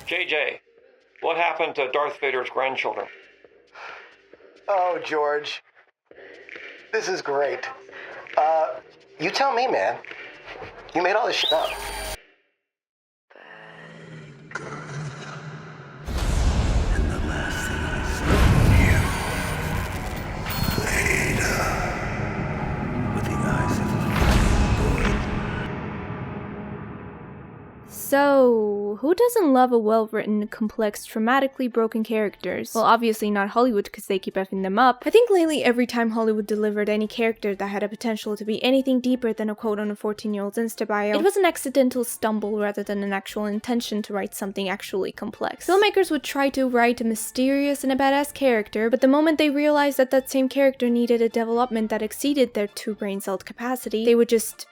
JJ, what happened to Darth Vader's grandchildren? Oh, George. This is great. You tell me, man. You made all this shit up. And the last thing I saw, Vader, with the eyes of a boy. So, who doesn't love a well-written, complex, dramatically broken characters? Well, obviously not Hollywood because they keep effing them up. I think lately every time Hollywood delivered any character that had a potential to be anything deeper than a quote on a 14-year-old's Insta bio, it was an accidental stumble rather than an actual intention to write something actually complex. Filmmakers would try to write a mysterious and a badass character, but the moment they realized that that same character needed a development that exceeded their 2 brain cell capacity, they would just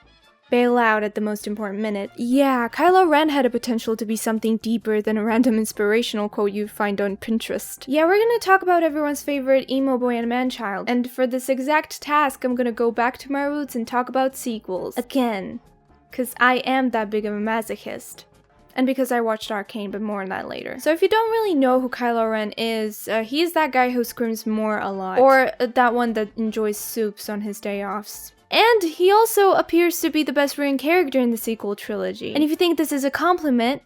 bail out at the most important minute. Yeah, Kylo Ren had a potential to be something deeper than a random inspirational quote you'd find on Pinterest. Yeah, we're gonna talk about everyone's favorite emo boy and man-child, and for this exact task I'm gonna go back to my roots and talk about sequels. Again. Cause I am that big of a masochist. And because I watched Arcane, but more on that later. So if you don't really know who Kylo Ren is, he's that guy who screams more a lot. Or that one that enjoys soups on his day offs. And he also appears to be the best written character in the sequel trilogy. And if you think this is a compliment,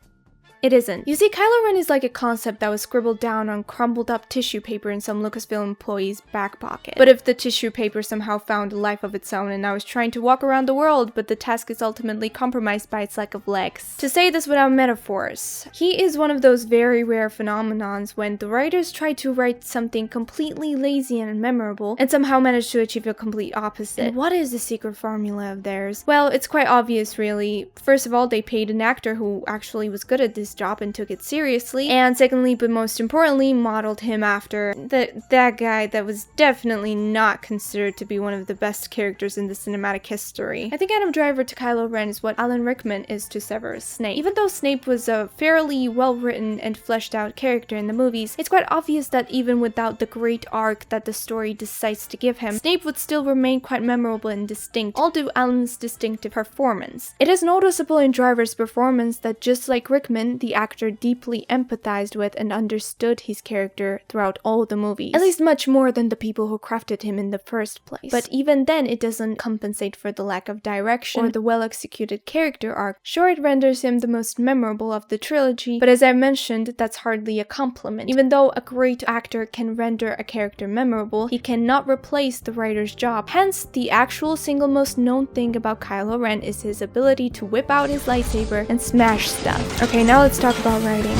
it isn't. You see, Kylo Ren is like a concept that was scribbled down on crumbled up tissue paper in some Lucasfilm employee's back pocket. But if the tissue paper somehow found a life of its own and now is trying to walk around the world, but the task is ultimately compromised by its lack of legs. To say this without metaphors, he is one of those very rare phenomenons when the writers try to write something completely lazy and memorable and somehow manage to achieve a complete opposite. And what is the secret formula of theirs? Well, it's quite obvious really. First of all, they paid an actor who actually was good at this job and took it seriously, and secondly, but most importantly, modeled him after that guy that was definitely not considered to be one of the best characters in the cinematic history. I think Adam Driver to Kylo Ren is what Alan Rickman is to Severus Snape. Even though Snape was a fairly well-written and fleshed out character in the movies, it's quite obvious that even without the great arc that the story decides to give him, Snape would still remain quite memorable and distinct, all due Alan's distinctive performance. It is noticeable in Driver's performance that just like Rickman, the actor deeply empathized with and understood his character throughout all the movies. At least much more than the people who crafted him in the first place. But even then, it doesn't compensate for the lack of direction or the well-executed character arc. Sure, it renders him the most memorable of the trilogy, but as I mentioned, that's hardly a compliment. Even though a great actor can render a character memorable, he cannot replace the writer's job. Hence, the actual single most known thing about Kylo Ren is his ability to whip out his lightsaber and smash stuff. Okay, now let's talk about writing.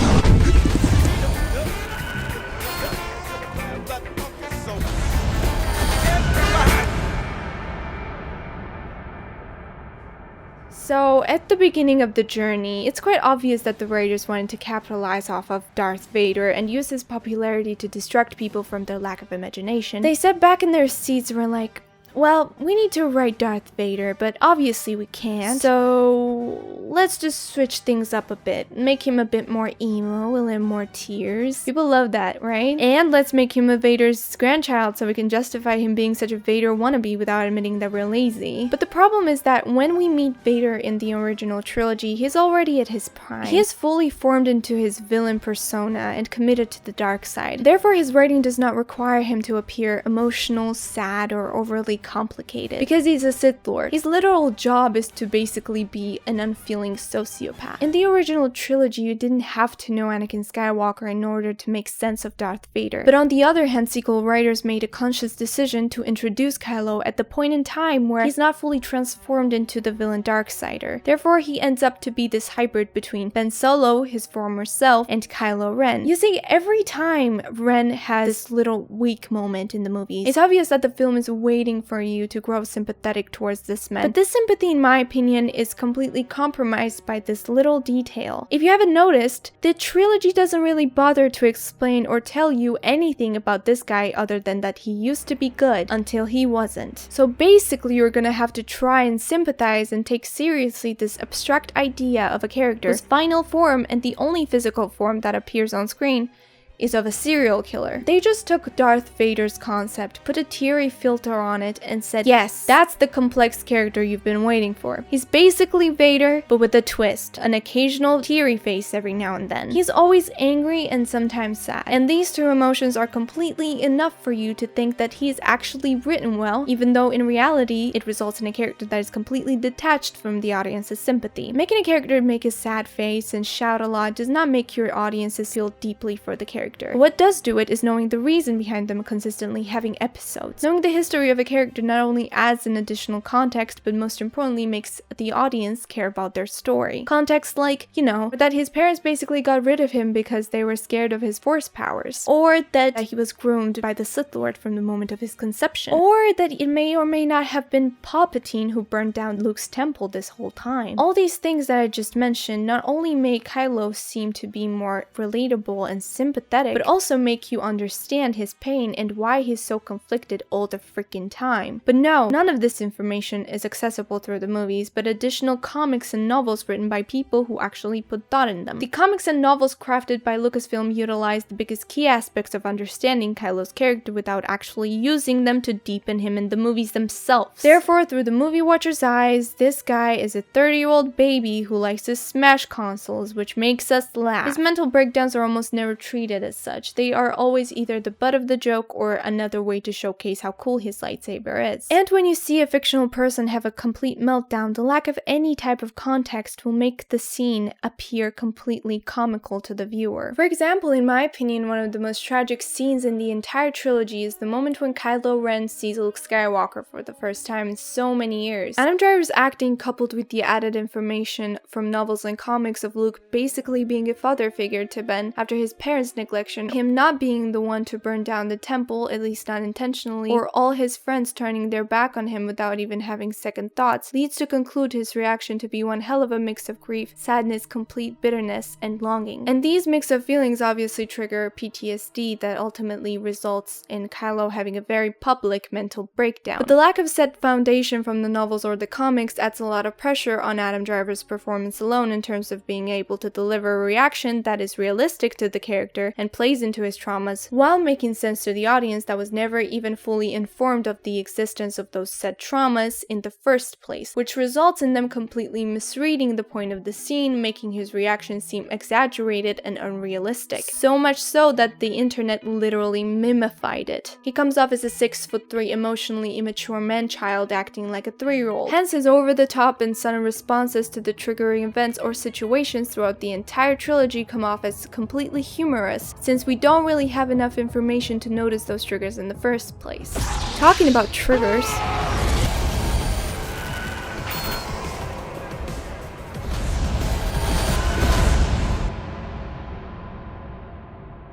So, at the beginning of the journey, it's quite obvious that the writers wanted to capitalize off of Darth Vader and use his popularity to distract people from their lack of imagination. They sat back in their seats and were like, well, we need to write Darth Vader, but obviously we can't, so let's just switch things up a bit. Make him a bit more emo, a little more tears. People love that, right? And let's make him a Vader's grandchild so we can justify him being such a Vader wannabe without admitting that we're lazy. But the problem is that when we meet Vader in the original trilogy, he's already at his prime. He is fully formed into his villain persona and committed to the dark side. Therefore, his writing does not require him to appear emotional, sad, or overly complicated. Because he's a Sith Lord. His literal job is to basically be an unfeeling sociopath. In the original trilogy, you didn't have to know Anakin Skywalker in order to make sense of Darth Vader. But on the other hand, sequel writers made a conscious decision to introduce Kylo at the point in time where he's not fully transformed into the villain Darksider. Therefore, he ends up to be this hybrid between Ben Solo, his former self, and Kylo Ren. You see, every time Ren has this little weak moment in the movies, it's obvious that the film is waiting for you to grow sympathetic towards this man. But this sympathy, in my opinion, is completely compromised by this little detail. If you haven't noticed, the trilogy doesn't really bother to explain or tell you anything about this guy other than that he used to be good until he wasn't. So basically, you're gonna have to try and sympathize and take seriously this abstract idea of a character whose final form and the only physical form that appears on screen is of a serial killer. They just took Darth Vader's concept, put a teary filter on it, and said, yes, that's the complex character you've been waiting for. He's basically Vader, but with a twist, an occasional teary face every now and then. He's always angry and sometimes sad, and these two emotions are completely enough for you to think that he is actually written well, even though in reality, it results in a character that is completely detached from the audience's sympathy. Making a character make a sad face and shout a lot does not make your audiences feel deeply for the character. What does do it is knowing the reason behind them consistently having episodes. Knowing the history of a character not only adds an additional context, but most importantly makes the audience care about their story. Context like, you know, that his parents basically got rid of him because they were scared of his force powers, or that he was groomed by the Sith Lord from the moment of his conception, or that it may or may not have been Palpatine who burned down Luke's temple this whole time. All these things that I just mentioned not only make Kylo seem to be more relatable and sympathetic, but also make you understand his pain and why he's so conflicted all the freaking time. But no, none of this information is accessible through the movies, but additional comics and novels written by people who actually put thought in them. The comics and novels crafted by Lucasfilm utilize the biggest key aspects of understanding Kylo's character without actually using them to deepen him in the movies themselves. Therefore, through the movie watcher's eyes, this guy is a 30-year-old baby who likes to smash consoles, which makes us laugh. His mental breakdowns are almost never treated as such. They are always either the butt of the joke or another way to showcase how cool his lightsaber is. And when you see a fictional person have a complete meltdown, the lack of any type of context will make the scene appear completely comical to the viewer. For example, in my opinion, one of the most tragic scenes in the entire trilogy is the moment when Kylo Ren sees Luke Skywalker for the first time in so many years. Adam Driver's acting, coupled with the added information from novels and comics of Luke basically being a father figure to Ben after his parents' neglection, him not being the one to burn down the temple, at least not intentionally, or all his friends turning their back on him without even having second thoughts, leads to conclude his reaction to be one hell of a mix of grief, sadness, complete bitterness, and longing. And these mix of feelings obviously trigger PTSD that ultimately results in Kylo having a very public mental breakdown. But the lack of set foundation from the novels or the comics adds a lot of pressure on Adam Driver's performance alone in terms of being able to deliver a reaction that is realistic to the character and plays into his traumas, while making sense to the audience that was never even fully informed of the existence of those said traumas in the first place, which results in them completely misreading the point of the scene, making his reaction seem exaggerated and unrealistic. So much so that the internet literally mimified it. He comes off as a 6'3" emotionally immature man-child acting like a 3-year-old. Hence his over-the-top and sudden responses to the triggering events or situations throughout the entire trilogy come off as completely humorous, since we don't really have enough information to notice those triggers in the first place. Talking about triggers,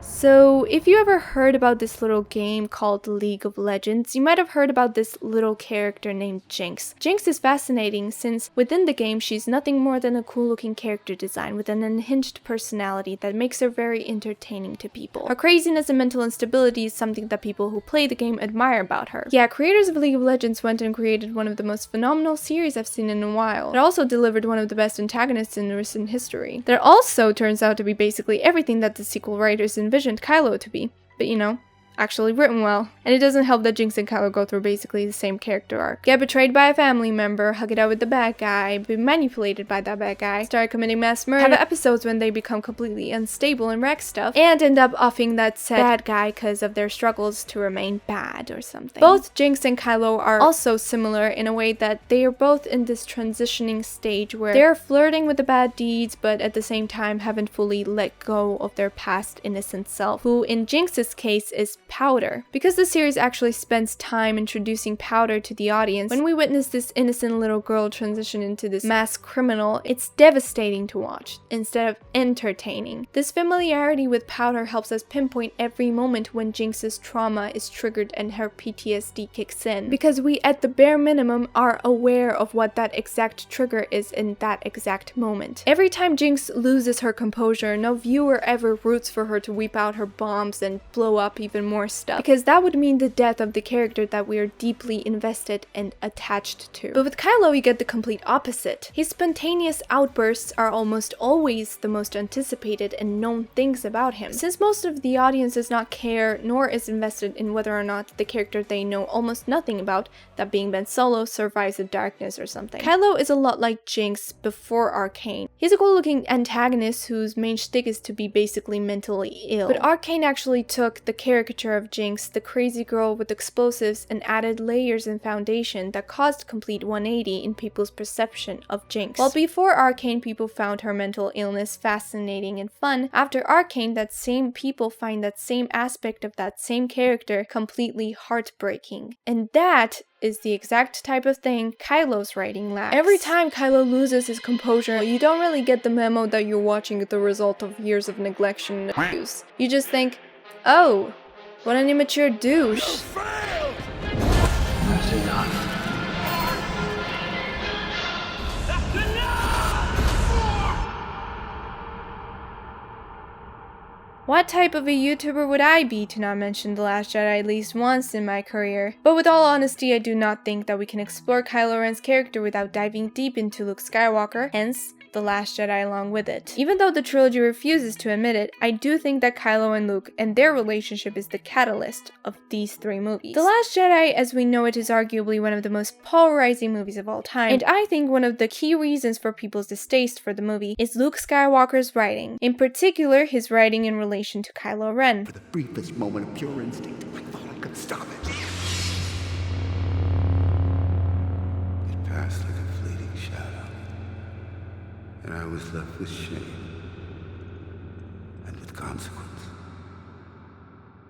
so, if you ever heard about this little game called League of Legends, you might have heard about this little character named Jinxed. Jinxed is fascinating since within the game she's nothing more than a cool looking character design with an unhinged personality that makes her very entertaining to people. Her craziness and mental instability is something that people who play the game admire about her. Yeah, creators of League of Legends went and created one of the most phenomenal series I've seen in a while. It also delivered one of the best antagonists in recent history. That also turns out to be basically everything that the sequel writers envisioned Kylo to be, but you know, actually written well. And it doesn't help that Jinx and Kylo go through basically the same character arc. Get betrayed by a family member, hug it out with the bad guy, be manipulated by that bad guy, start committing mass murder, have episodes when they become completely unstable and wreck stuff, and end up offing that said bad guy because of their struggles to remain bad or something. Both Jinx and Kylo are also similar in a way that they are both in this transitioning stage where they're flirting with the bad deeds, but at the same time haven't fully let go of their past innocent self, who in Jinx's case is Powder. Because the series actually spends time introducing Powder to the audience, when we witness this innocent little girl transition into this mass criminal, it's devastating to watch instead of entertaining. This familiarity with Powder helps us pinpoint every moment when Jinx's trauma is triggered and her PTSD kicks in, because we at the bare minimum are aware of what that exact trigger is in that exact moment. Every time Jinx loses her composure, no viewer ever roots for her to weep out her bombs and blow up even more more stuff, because that would mean the death of the character that we are deeply invested and attached to. But with Kylo, we get the complete opposite. His spontaneous outbursts are almost always the most anticipated and known things about him. Since most of the audience does not care nor is invested in whether or not the character they know almost nothing about, that being Ben Solo, survives the darkness or something. Kylo is a lot like Jinxed before Arcane. He's a cool-looking antagonist whose main shtick is to be basically mentally ill. But Arcane actually took the caricature of Jinx, the crazy girl with explosives, and added layers and foundation that caused complete 180 in people's perception of Jinx. While before Arcane, people found her mental illness fascinating and fun, after Arcane, that same people find that same aspect of that same character completely heartbreaking. And that is the exact type of thing Kylo's writing lacks. Every time Kylo loses his composure, you don't really get the memo that you're watching the result of years of neglection and abuse. You just think, oh, what an immature douche. That's enough. What type of a YouTuber would I be to not mention The Last Jedi at least once in my career? But with all honesty, I do not think that we can explore Kylo Ren's character without diving deep into Luke Skywalker, hence The Last Jedi along with it. Even though the trilogy refuses to admit it, I do think that Kylo and Luke and their relationship is the catalyst of these three movies. The Last Jedi, as we know it, is arguably one of the most polarizing movies of all time, and I think one of the key reasons for people's distaste for the movie is Luke Skywalker's writing. In particular, his writing in relation to Kylo Ren. For the briefest moment of pure instinct, I thought I could stop it. It passed like a fleeting shadow, and I was left with shame and with consequence.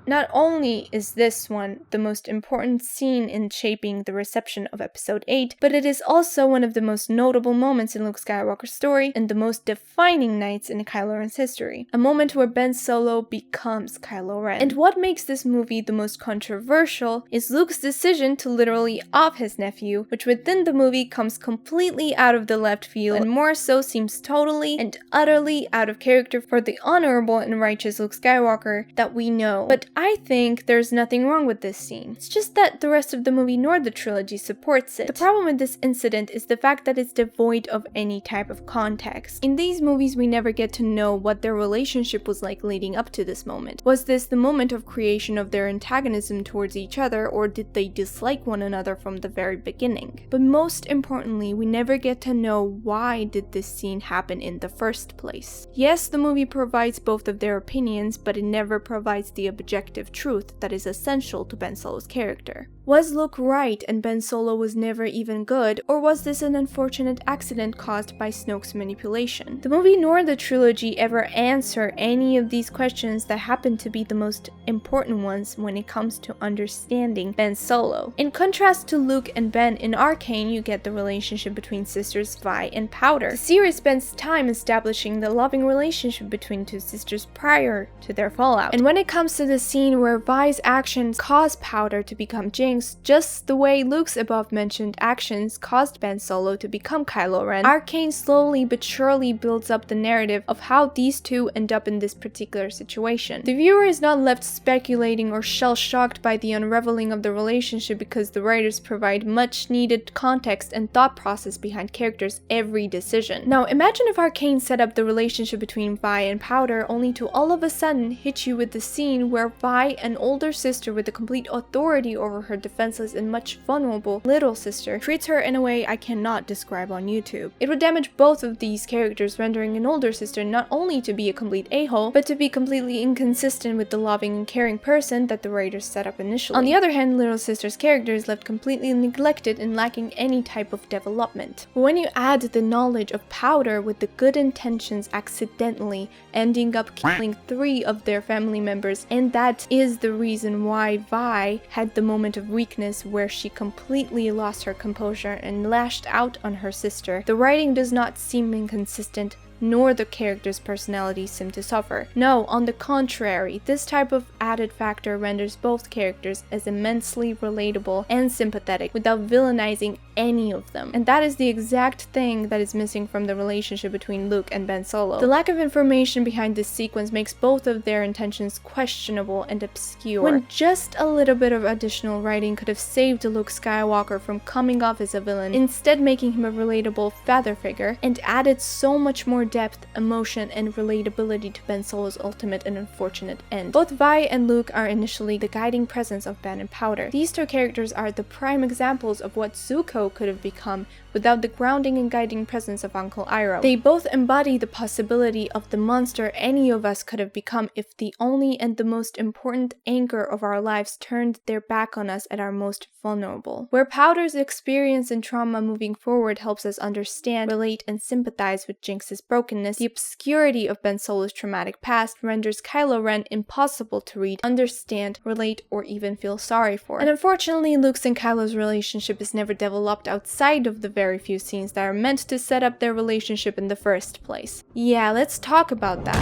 Not only is this one the most important scene in shaping the reception of Episode 8, but it is also one of the most notable moments in Luke Skywalker's story and the most defining nights in Kylo Ren's history. A moment where Ben Solo becomes Kylo Ren. And what makes this movie the most controversial is Luke's decision to literally off his nephew, which within the movie comes completely out of the left field and more so seems totally and utterly out of character for the honorable and righteous Luke Skywalker that we know. But I think there's nothing wrong with this scene. It's just that the rest of the movie nor the trilogy supports it. The problem with this incident is the fact that it's devoid of any type of context. In these movies, we never get to know what their relationship was like leading up to this moment. Was this the moment of creation of their antagonism towards each other, or did they dislike one another from the very beginning? But most importantly, we never get to know why did this scene happen in the first place. Yes, the movie provides both of their opinions, but it never provides the objective truth that is essential to Ben Solo's character. Was Luke right and Ben Solo was never even good, or was this an unfortunate accident caused by Snoke's manipulation? The movie nor the trilogy ever answer any of these questions that happen to be the most important ones when it comes to understanding Ben Solo. In contrast to Luke and Ben in Arcane, you get the relationship between sisters Vi and Powder. The series spends time establishing the loving relationship between two sisters prior to their fallout. And when it comes to the scene where Vi's actions cause Powder to become Jinxed, just the way Luke's above-mentioned actions caused Ben Solo to become Kylo Ren, Arcane slowly but surely builds up the narrative of how these two end up in this particular situation. The viewer is not left speculating or shell-shocked by the unraveling of the relationship because the writers provide much-needed context and thought process behind characters' every decision. Now, imagine if Arcane set up the relationship between Vi and Powder only to all of a sudden hit you with the scene where Vi, an older sister with the complete authority over her defenseless and much vulnerable little sister, treats her in a way I cannot describe on YouTube. It would damage both of these characters, rendering an older sister not only to be a complete a-hole, but to be completely inconsistent with the loving and caring person that the writers set up initially. On the other hand, little sister's character is left completely neglected and lacking any type of development. But when you add the knowledge of Powder with the good intentions accidentally ending up killing 3 of their family members, and that is the reason why Vi had the moment of weakness where she completely lost her composure and lashed out on her sister, the writing does not seem inconsistent, nor the character's personalities seem to suffer. No, on the contrary, this type of added factor renders both characters as immensely relatable and sympathetic without villainizing any of them. And that is the exact thing that is missing from the relationship between Luke and Ben Solo. The lack of information behind this sequence makes both of their intentions questionable and obscure, when just a little bit of additional writing could have saved Luke Skywalker from coming off as a villain, instead making him a relatable father figure, and added so much more depth, emotion, and relatability to Ben Solo's ultimate and unfortunate end. Both Vi and Luke are initially the guiding presence of Ben and Powder. These two characters are the prime examples of what Zuko could have become without the grounding and guiding presence of Uncle Iroh. They both embody the possibility of the monster any of us could have become if the only and the most important anchor of our lives turned their back on us at our most vulnerable. Where Powder's experience and trauma moving forward helps us understand, relate, and sympathize with Jinx's brokenness, the obscurity of Ben Solo's traumatic past renders Kylo Ren impossible to read, understand, relate, or even feel sorry for. And unfortunately, Luke's and Kylo's relationship is never developed outside of the very few scenes that are meant to set up their relationship in the first place. Yeah, let's talk about that.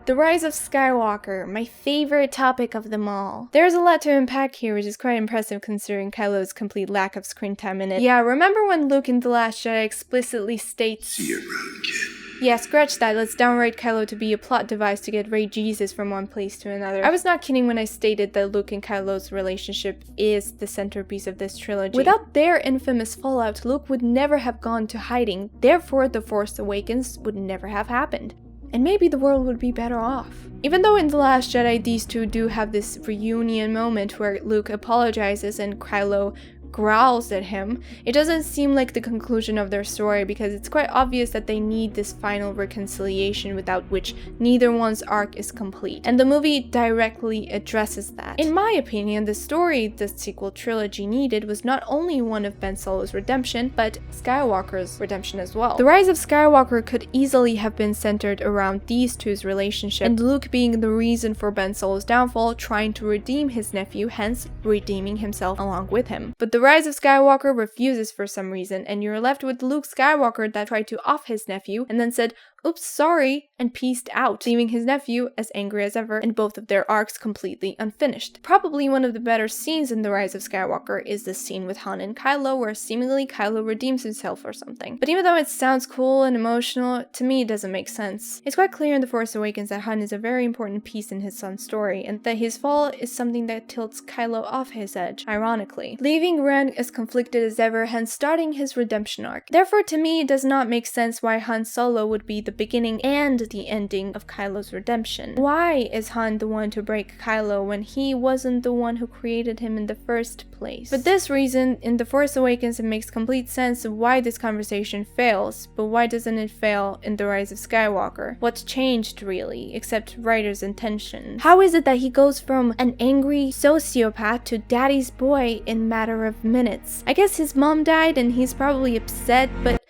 The Rise of Skywalker, my favorite topic of them all. There's a lot to unpack here, which is quite impressive considering Kylo's complete lack of screen time in it. Yeah, remember when Luke in The Last Jedi explicitly states, See you around, kid. yeah, scratch that, let's downright Kylo to be a plot device to get Rey Jesus from one place to another. I was not kidding when I stated that Luke and Kylo's relationship is the centerpiece of this trilogy. Without their infamous fallout, Luke would never have gone to hiding, therefore The Force Awakens would never have happened. And maybe the world would be better off. Even though in The Last Jedi these two do have this reunion moment where Luke apologizes and Kylo growls at him, it doesn't seem like the conclusion of their story because it's quite obvious that they need this final reconciliation without which neither one's arc is complete. And the movie directly addresses that. In my opinion, the story the sequel trilogy needed was not only one of Ben Solo's redemption, but Skywalker's redemption as well. The Rise of Skywalker could easily have been centered around these two's relationship, and Luke being the reason for Ben Solo's downfall, trying to redeem his nephew, hence redeeming himself along with him. But the Rise of Skywalker refuses for some reason, and you're left with Luke Skywalker that tried to off his nephew and then said, "Oops, sorry," and peaced out, leaving his nephew as angry as ever and both of their arcs completely unfinished. Probably one of the better scenes in The Rise of Skywalker is the scene with Han and Kylo where seemingly Kylo redeems himself or something. But even though it sounds cool and emotional, to me it doesn't make sense. It's quite clear in The Force Awakens that Han is a very important piece in his son's story, and that his fall is something that tilts Kylo off his edge, ironically, leaving Ren as conflicted as ever, hence starting his redemption arc. Therefore, to me, it does not make sense why Han Solo would be the beginning and the ending of Kylo's redemption. Why is Han the one to break Kylo when he wasn't the one who created him in the first place? For this reason, in The Force Awakens it makes complete sense of why this conversation fails, but why doesn't it fail in The Rise of Skywalker? What's changed really, except writer's intentions? How is it that he goes from an angry sociopath to daddy's boy in matter of minutes? I guess his mom died and he's probably upset, but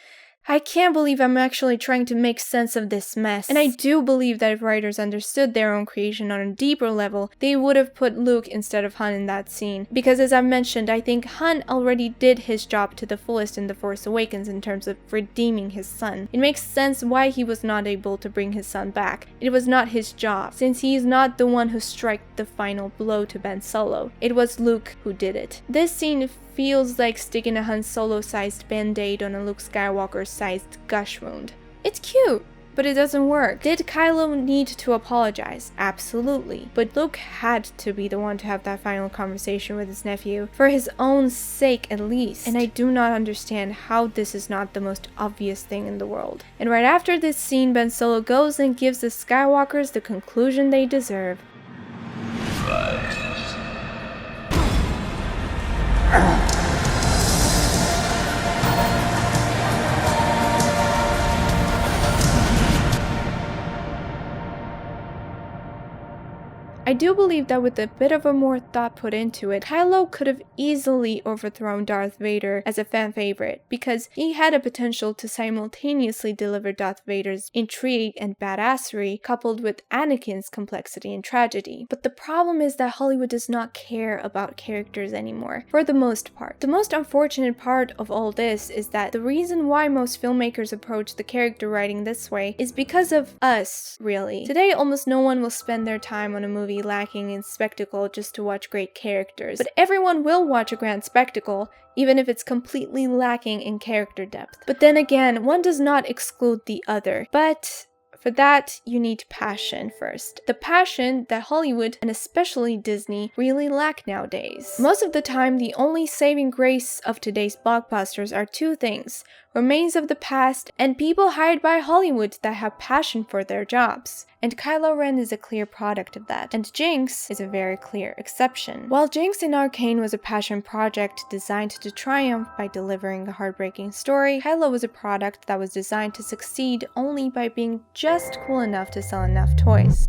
I can't believe I'm actually trying to make sense of this mess. And I do believe that if writers understood their own creation on a deeper level, they would have put Luke instead of Han in that scene. Because as I've mentioned, I think Han already did his job to the fullest in The Force Awakens in terms of redeeming his son. It makes sense why he was not able to bring his son back. It was not his job, since he is not the one who struck the final blow to Ben Solo. It was Luke who did it. This scene feels like sticking a Han Solo-sized band-aid on a Luke Skywalker-sized gush wound. It's cute, but it doesn't work. Did Kylo need to apologize? Absolutely. But Luke had to be the one to have that final conversation with his nephew, for his own sake at least. And I do not understand how this is not the most obvious thing in the world. And right after this scene, Ben Solo goes and gives the Skywalkers the conclusion they deserve. I do believe that with a bit of a more thought put into it, Kylo could have easily overthrown Darth Vader as a fan favorite, because he had a potential to simultaneously deliver Darth Vader's intrigue and badassery coupled with Anakin's complexity and tragedy. But the problem is that Hollywood does not care about characters anymore, for the most part. The most unfortunate part of all this is that the reason why most filmmakers approach the character writing this way is because of us, really. Today, almost no one will spend their time on a movie lacking in spectacle just to watch great characters, but everyone will watch a grand spectacle, even if it's completely lacking in character depth. But then again, one does not exclude the other. But for that, you need passion first. The passion that Hollywood, and especially Disney, really lack nowadays. Most of the time, the only saving grace of today's blockbusters are two things: remains of the past and people hired by Hollywood that have passion for their jobs. And Kylo Ren is a clear product of that, and Jinxed is a very clear exception. While Jinxed in Arcane was a passion project designed to triumph by delivering a heartbreaking story, Kylo was a product that was designed to succeed only by being just cool enough to sell enough toys.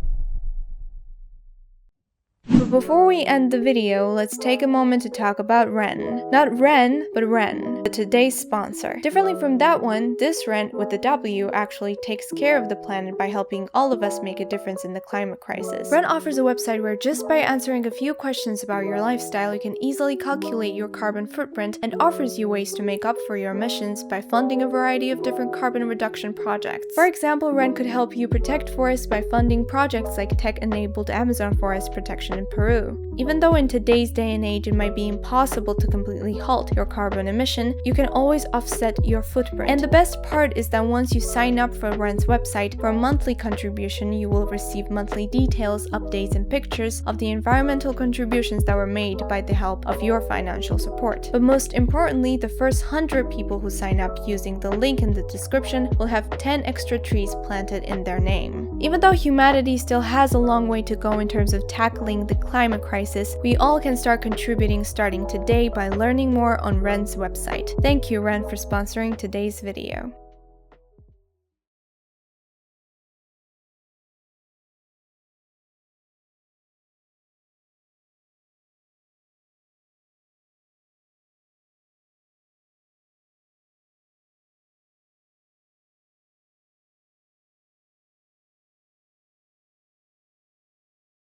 But before we end the video, let's take a moment to talk about Ren. Not Ren, but Ren, today's sponsor. Differently from that one, this Ren with the W actually takes care of the planet by helping all of us make a difference in the climate crisis. Ren offers a website where just by answering a few questions about your lifestyle, you can easily calculate your carbon footprint and offers you ways to make up for your emissions by funding a variety of different carbon reduction projects. For example, Ren could help you protect forests by funding projects like tech-enabled Amazon forest protection in Peru. Even though in today's day and age it might be impossible to completely halt your carbon emission, you can always offset your footprint. And the best part is that once you sign up for Ren's website for a monthly contribution, you will receive monthly details, updates, and pictures of the environmental contributions that were made by the help of your financial support. But most importantly, the first 100 people who sign up using the link in the description will have 10 extra trees planted in their name. Even though humanity still has a long way to go in terms of tackling the climate crisis, we all can start contributing starting today by learning more on Ren's website. Thank you, Ren, for sponsoring today's video.